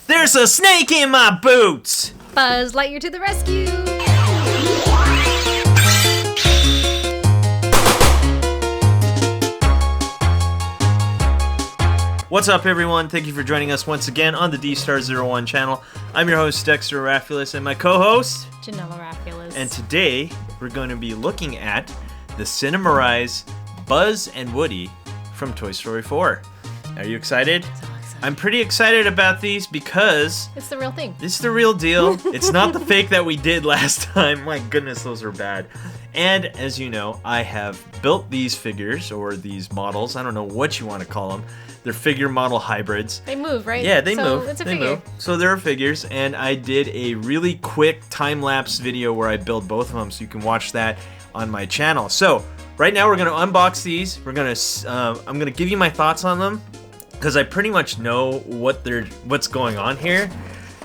There's a snake in my boots! Buzz Lightyear to the rescue! What's up, everyone? Thank you for joining us once again on the D-Star01 channel. I'm your host, Dexter Arafiles, and my co-host, Janelle Arafiles. And today, we're going to be looking at the Cinemarize Buzz and Woody from Toy Story 4. Are you excited? So excited. I'm pretty excited about these because It's the real thing. it's the real deal. It's not the fake that we did last time. My goodness, those are bad. And as you know, I have built these figures, or these models. I don't know what you want to call them. They're figure model hybrids. They move, right? Yeah, they so move. It's a they figure. move. So they're figures, and I did a really quick time-lapse video where I built both of them, so you can watch that on my channel. So right now we're gonna unbox these. We're gonna I'm gonna give you my thoughts on them because I pretty much know what's going on here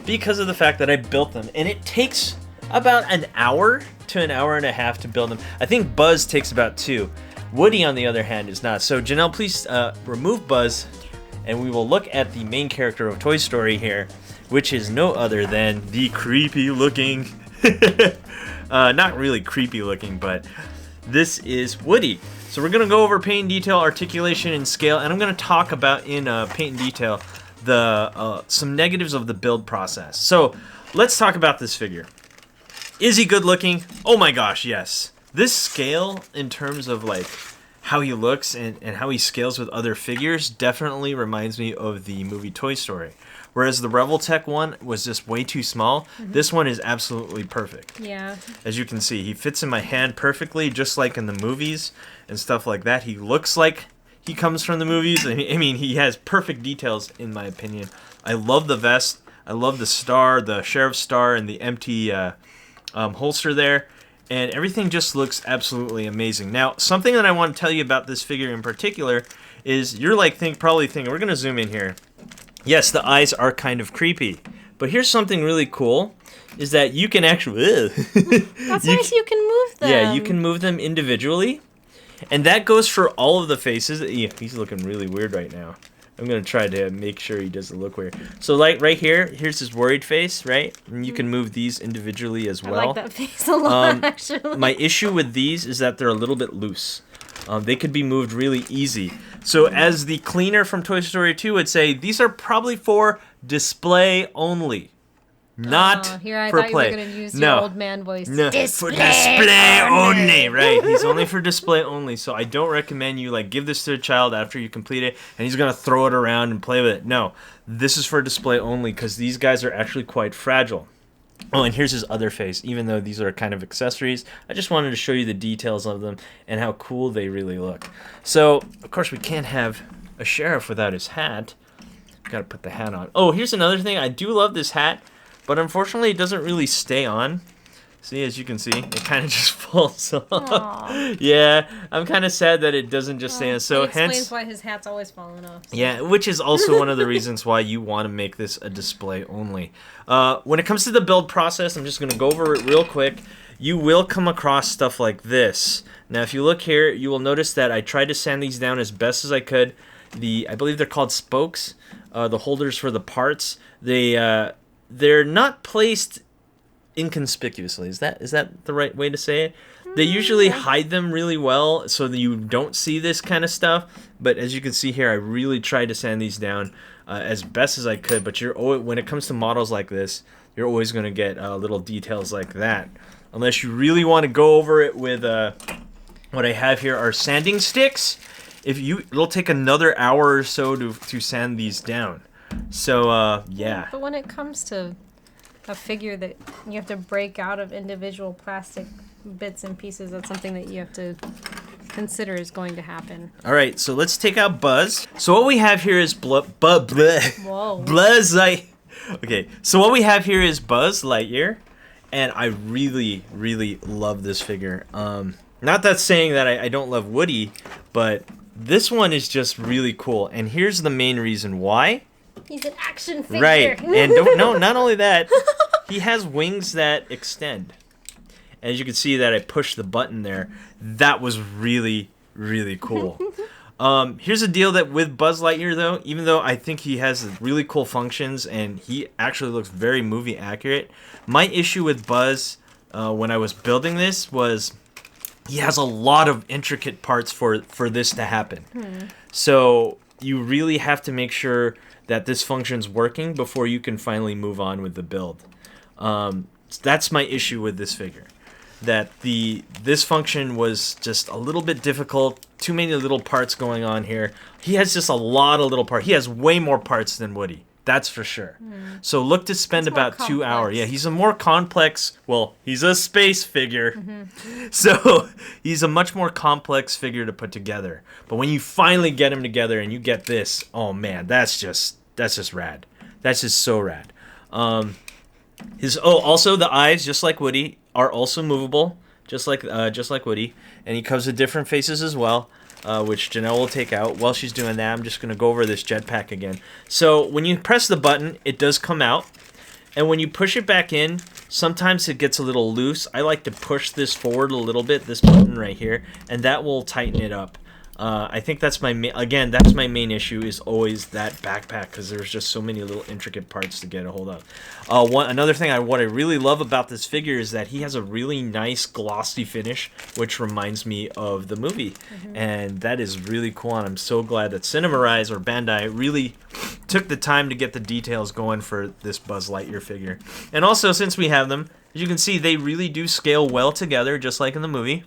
because of the fact that I built them, and it takes about an hour to an hour and a half to build them. I think Buzz takes about 2. Woody, on the other hand, is not. So Janelle, please remove Buzz, and we will look at the main character of Toy Story here, which is no other than the creepy-looking, not really creepy-looking, but this is Woody. So we're going to go over paint and detail, articulation, and scale, and I'm going to talk about in paint and detail the some negatives of the build process. So let's talk about this figure. Is he good looking? Oh my gosh, yes. This scale, in terms of like how he looks and how he scales with other figures, definitely reminds me of the movie Toy Story. Whereas the Revoltech one was just way too small, this one is absolutely perfect. Yeah. As you can see, he fits in my hand perfectly, just like in the movies and stuff like that. He looks like he comes from the movies. I mean, he has perfect details, in my opinion. I love the vest. I love the star, the sheriff's star, and the empty holster there. And everything just looks absolutely amazing. Now, something that I want to tell you about this figure in particular is you're like probably thinking, we're going to zoom in here. Yes, the eyes are kind of creepy. But here's something really cool, is that you can actually... That's nice, you can move them. Yeah, you can move them individually. And that goes for all of the faces. Yeah, he's looking really weird right now. I'm going to try to make sure he doesn't look weird. So like right here, here's his worried face, right? And you can move these individually as well. I like that face a lot, actually. My issue with these is that they're a little bit loose. They could be moved really easy. So as the cleaner from Toy Story 2 would say, these are probably for display only. Not here I for thought play. You were going to use your old man voice. No, Display for display only, right? He's only for display only, so I don't recommend you like give this to a child after you complete it, and he's gonna throw it around and play with it. No, this is for display only because these guys are actually quite fragile. Oh, and here's his other face. Even though these are kind of accessories, I just wanted to show you the details of them and how cool they really look. So, of course, we can't have a sheriff without his hat. Gotta put the hat on. Oh, here's another thing. I do love this hat. But unfortunately, it doesn't really stay on. See, as you can see, it kind of just falls off. Yeah, I'm kind of sad that it doesn't just stay on. So it explains hence, why his hat's always falling off. So. Yeah, which is also one of the reasons why you want to make this a display only. When it comes to the build process, I'm just going to go over it real quick. You will come across stuff like this. Now, if you look here, you will notice that I tried to sand these down as best as I could. I believe they're called spokes, the holders for the parts. They're not placed inconspicuously. Is that the right way to say it? They usually hide them really well so that you don't see this kind of stuff. But as you can see here, I really tried to sand these down as best as I could. But when it comes to models like this, you're always going to get little details like that. Unless you really want to go over it with what I have here are sanding sticks. It'll take another hour or so to sand these down. So, yeah. But when it comes to a figure that you have to break out of individual plastic bits and pieces, that's something that you have to consider is going to happen. All right, so let's take out Buzz. So what we have here is Whoa. Buzz Light. Okay, so what we have here is Buzz Lightyear, and I really, really love this figure. Not that saying that I don't love Woody, but this one is just really cool. And here's the main reason why. He's an action figure. Right, and not only that, he has wings that extend. As you can see that I pushed the button there. That was really, really cool. Here's the deal that with Buzz Lightyear, though, even though I think he has really cool functions and he actually looks very movie accurate, my issue with Buzz when I was building this was he has a lot of intricate parts for this to happen. So you really have to make sure that this function's working before you can finally move on with the build. That's my issue with this figure. That this function was just a little bit difficult. Too many little parts going on here. He has just a lot of little parts. He has way more parts than Woody. That's for sure. So look to spend about 2 hours. Yeah, he's a more complex. Well, he's a space figure, so he's a much more complex figure to put together. But when you finally get him together and you get this, oh man, that's just rad. That's just so rad. Also the eyes, just like Woody, are also movable, just like Woody, and he comes with different faces as well, which Janelle will take out. While she's doing that, I'm just gonna go over this jetpack again. So when you press the button, it does come out, and when you push it back in, sometimes it gets a little loose. I like to push this forward a little bit, this button right here, and that will tighten it up. I think that's my main issue is always that backpack because there's just so many little intricate parts to get a hold of. Another thing what I really love about this figure is that he has a really nice glossy finish, which reminds me of the movie, and that is really cool. And I'm so glad that Cinemarize or Bandai really took the time to get the details going for this Buzz Lightyear figure. And also, since we have them, as you can see, they really do scale well together, just like in the movie.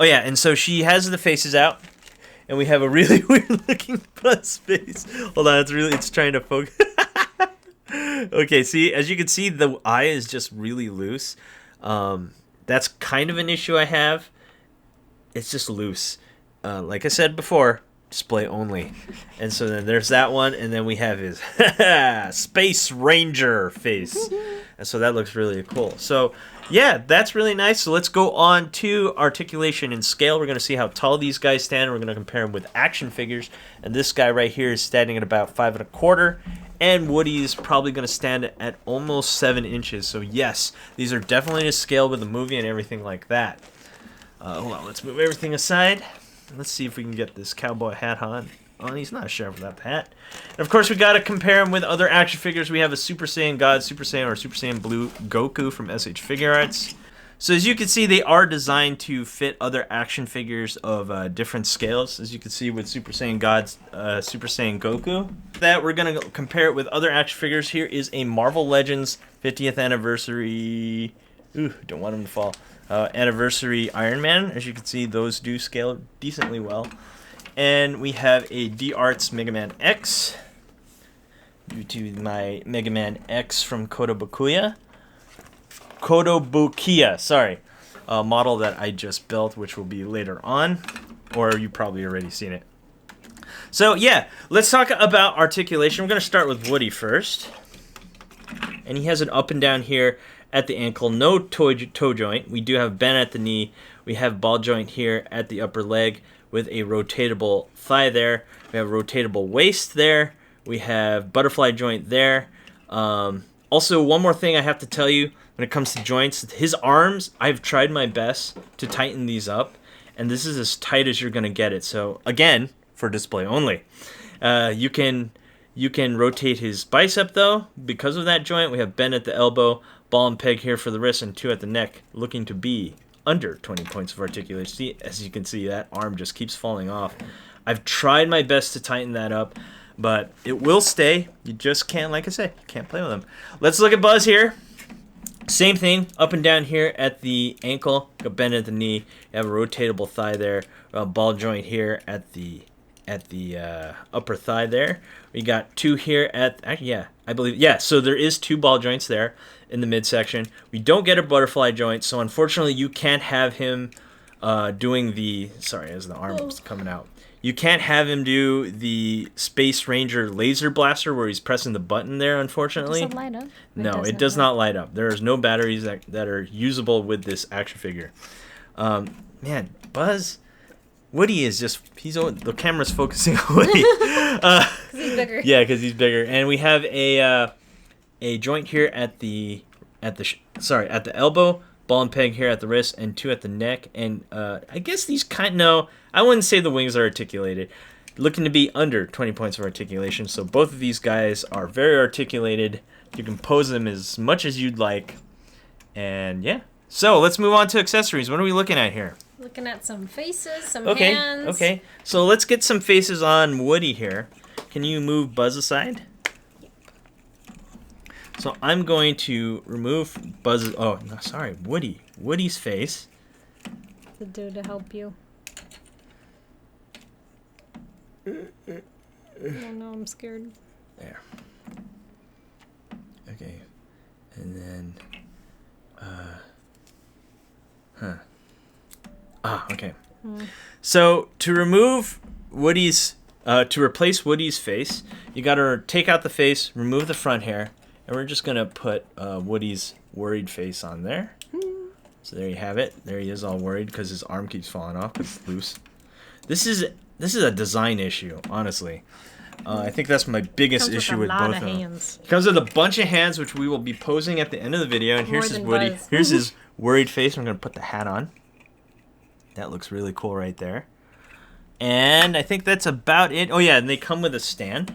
Oh yeah, and so she has the faces out, and we have a really weird looking Buzz face. Hold on, it's trying to focus. Okay, see, as you can see, the eye is just really loose. That's kind of an issue I have. It's just loose. Like I said before, display only. And so then there's that one, and then we have his Space Ranger face. And so that looks really cool. So yeah, that's really nice. So let's go on to articulation and scale. We're going to see how tall these guys stand. We're going to compare them with action figures. And this guy right here is standing at about 5 1/4. And Woody is probably going to stand at almost 7 inches. So yes, these are definitely to scale with the movie and everything like that. Hold on, let's move everything aside. Let's see if we can get this cowboy hat on. Oh, he's not sharp without the hat. And of course, we got to compare him with other action figures. We have a Super Saiyan God, Super Saiyan, or Super Saiyan Blue Goku from SH Figure Arts. So as you can see, they are designed to fit other action figures of different scales. As you can see with Super Saiyan God's Super Saiyan Goku. That we're going to compare it with other action figures. Here is a Marvel Legends 50th anniversary. Ooh, don't want him to fall. Anniversary Iron Man. As you can see, those do scale decently well. And we have a D-Arts Mega Man X, due to my Mega Man X from Kotobukiya, sorry, a model that I just built, which will be later on, or you probably already seen it. So yeah, let's talk about articulation. We're going to start with Woody first, and he has an up and down here at the ankle, no toe joint. We do have bend at the knee. We have ball joint here at the upper leg, with a rotatable thigh there. We have a rotatable waist there. We have butterfly joint there. Also, one more thing I have to tell you when it comes to joints. His arms, I've tried my best to tighten these up, and this is as tight as you're going to get it. So, again, for display only. You can rotate his bicep, though. Because of that joint, we have bend at the elbow, ball and peg here for the wrist, and 2 at the neck, looking to be under 20 points of articulation. See, as you can see, that arm just keeps falling off. I've tried my best to tighten that up, but it will stay. You just can't, like I said, you can't play with them. Let's look at Buzz here. Same thing, up and down here at the ankle, got bend at the knee. You have a rotatable thigh there, a ball joint here at the upper thigh there. We got 2 here at, I believe, so there is 2 ball joints there in the midsection. We don't get a butterfly joint, so unfortunately you can't have him doing the, sorry, as the arm's coming out. You can't have him do the Space Ranger laser blaster where he's pressing the button there, unfortunately. Does it light up? No, it does not light up. There is no batteries that are usable with this action figure. Man, Buzz, Woody is just, the camera's focusing on Woody. He's bigger. Yeah, because he's bigger. And we have a joint here at the elbow, ball and peg here at the wrist, and 2 at the neck. And I guess these I wouldn't say the wings are articulated. Looking to be under 20 points of articulation. So both of these guys are very articulated. You can pose them as much as you'd like. And yeah. So let's move on to accessories. What are we looking at here? Looking at some faces, some hands. Okay. So let's get some faces on Woody here. Can you move Buzz aside? Yep. So I'm going to remove Buzz's... Oh, no, sorry. Woody's face. To do to help you. Oh no, I'm scared. There. Okay. And then... okay. So to remove Woody's... to replace Woody's face, you gotta take out the face, remove the front hair, and we're just gonna put Woody's worried face on there. So there you have it. There he is, all worried because his arm keeps falling off because it's loose. This is a design issue, honestly. I think that's my biggest issue with both of them. It comes with a bunch of hands, which we will be posing at the end of the video. And here's his Woody. Here's his worried face. I'm gonna put the hat on. That looks really cool right there. And I think that's about it. Oh yeah, and they come with a stand.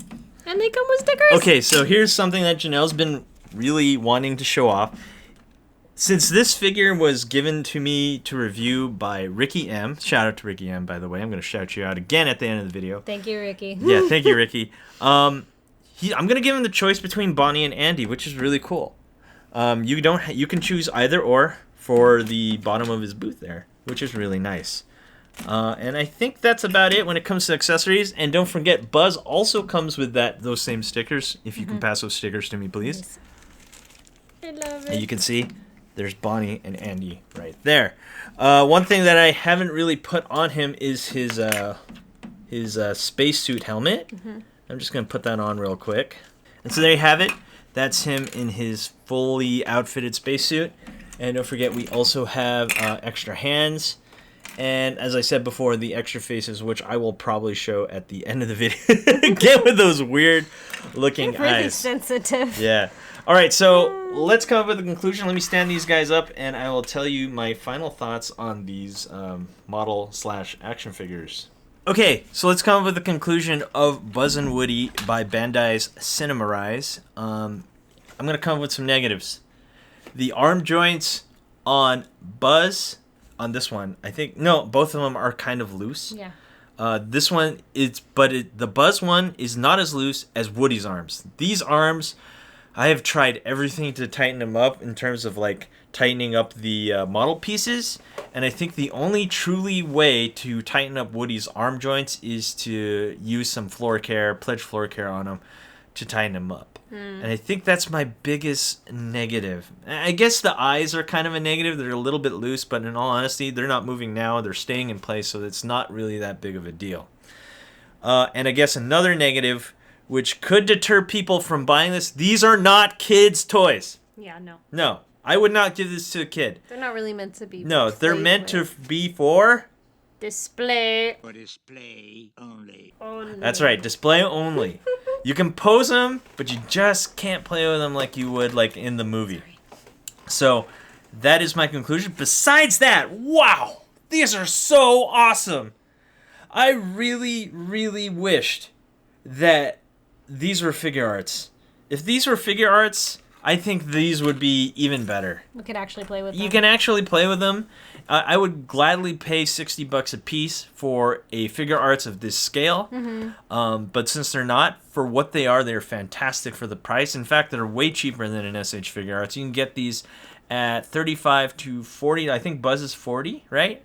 And they come with stickers. Okay, so here's something that Janelle's been really wanting to show off. Since this figure was given to me to review by Ricky M. Shout out to Ricky M, by the way. I'm going to shout you out again at the end of the video. Thank you, Ricky. Yeah, thank you, Ricky. I'm going to give him the choice between Bonnie and Andy, which is really cool. You can choose either or for the bottom of his booth there, which is really nice. And I think that's about it when it comes to accessories. And don't forget, Buzz also comes with those same stickers. If you can pass those stickers to me, please. I love it. And you can see there's Bonnie and Andy right there. One thing that I haven't really put on him is his spacesuit helmet. I'm just going to put that on real quick. And so there you have it. That's him in his fully outfitted spacesuit. And don't forget, we also have extra hands. And as I said before, the extra faces, which I will probably show at the end of the video. Again, with those weird looking You're really eyes. sensitive. Yeah. All right, so let's come up with a conclusion. Let me stand these guys up, and I will tell you my final thoughts on these model/action figures. Okay, so let's come up with the conclusion of Buzz and Woody by Bandai's Cinema Rise. I'm going to come up with some negatives. The arm joints on Buzz, on this one, I think, no, both of them are kind of loose. Yeah. This one is, the Buzz one is not as loose as Woody's arms. These arms, I have tried everything to tighten them up in terms of like tightening up the model pieces, and I think the only truly way to tighten up Woody's arm joints is to use some Pledge floor care on them to tighten them up. And I think that's my biggest negative. I guess the eyes are kind of a negative. They're a little bit loose, but in all honesty, they're not moving now. They're staying in place, so it's not really that big of a deal. And I guess another negative, which could deter people from buying this, these are not kids' toys. Yeah, no. No, I would not give this to a kid. They're not really meant to be. No, they're meant to be for... display. For display only. That's right, display only. You can pose them, but you just can't play with them like you would like in the movie. So that is my conclusion. Besides that, wow, these are so awesome. I really, really wished that these were figure arts. If these were figure arts, I think these would be even better. We could actually play with them. You can actually play with them. I would gladly pay $60 a piece for a figure arts of this scale. But since they're not, for what they are, they're fantastic for the price. In fact, they're way cheaper than an SH figure arts. You can get these at $35 to $40. I think Buzz is $40, right?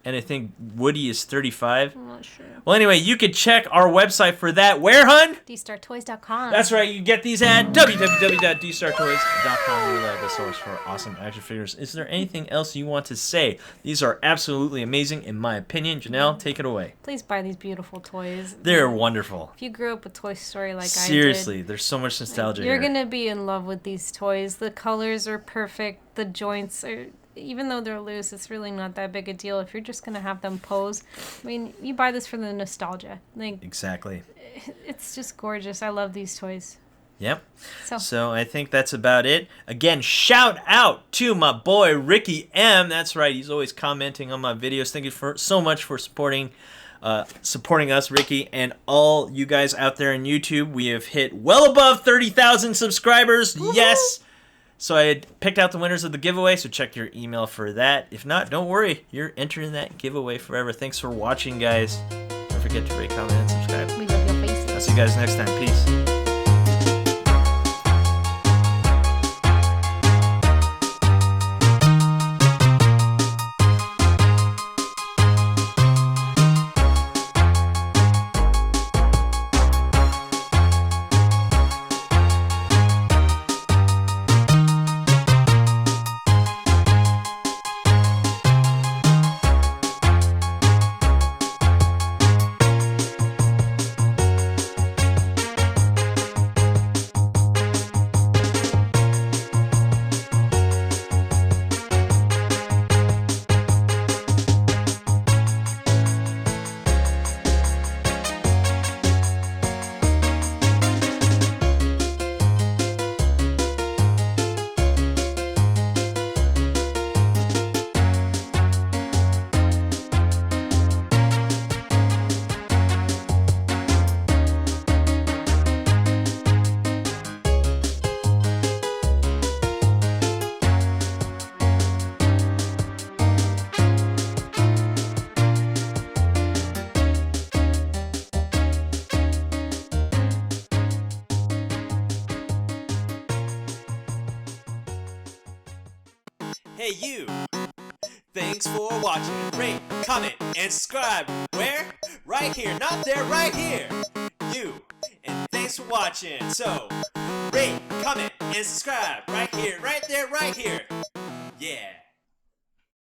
And I think Woody is $35. I'm not sure. Well, anyway, you could check our website for that. Where, hun? DStarToys.com. That's right. You can get these at www.dstartoys.com. Reliable source for awesome action figures. Is there anything else you want to say? These are absolutely amazing, in my opinion. Janelle, take it away. Please buy these beautiful toys. They're wonderful. If you grew up with Toy Story like Seriously, I did, there's so much nostalgia you're here. going to be in love with these toys. The colors are perfect. The joints are... Even though they're loose, it's really not that big a deal. If you're just going to have them pose, I mean, you buy this for the nostalgia. Like, Exactly. it's just gorgeous. I love these toys. Yep. So, So I think that's about it. Again, shout out to my boy Ricky M. That's right. He's always commenting on my videos. Thank you so much for supporting us, Ricky, and all you guys out there on YouTube. We have hit well above 30,000 subscribers. Woo-hoo! Yes. So I had picked out the winners of the giveaway, so check your email for that. If not, don't worry. You're entering that giveaway forever. Thanks for watching, guys. Don't forget to rate, comment, and subscribe. we love your faces. I'll see you guys next time. Peace. Hey you! Thanks for watching. Rate, comment, and subscribe. Where? Right here. Not there, right here. You. And thanks for watching. So, rate, comment, and subscribe. Right here, right there, right here. Yeah.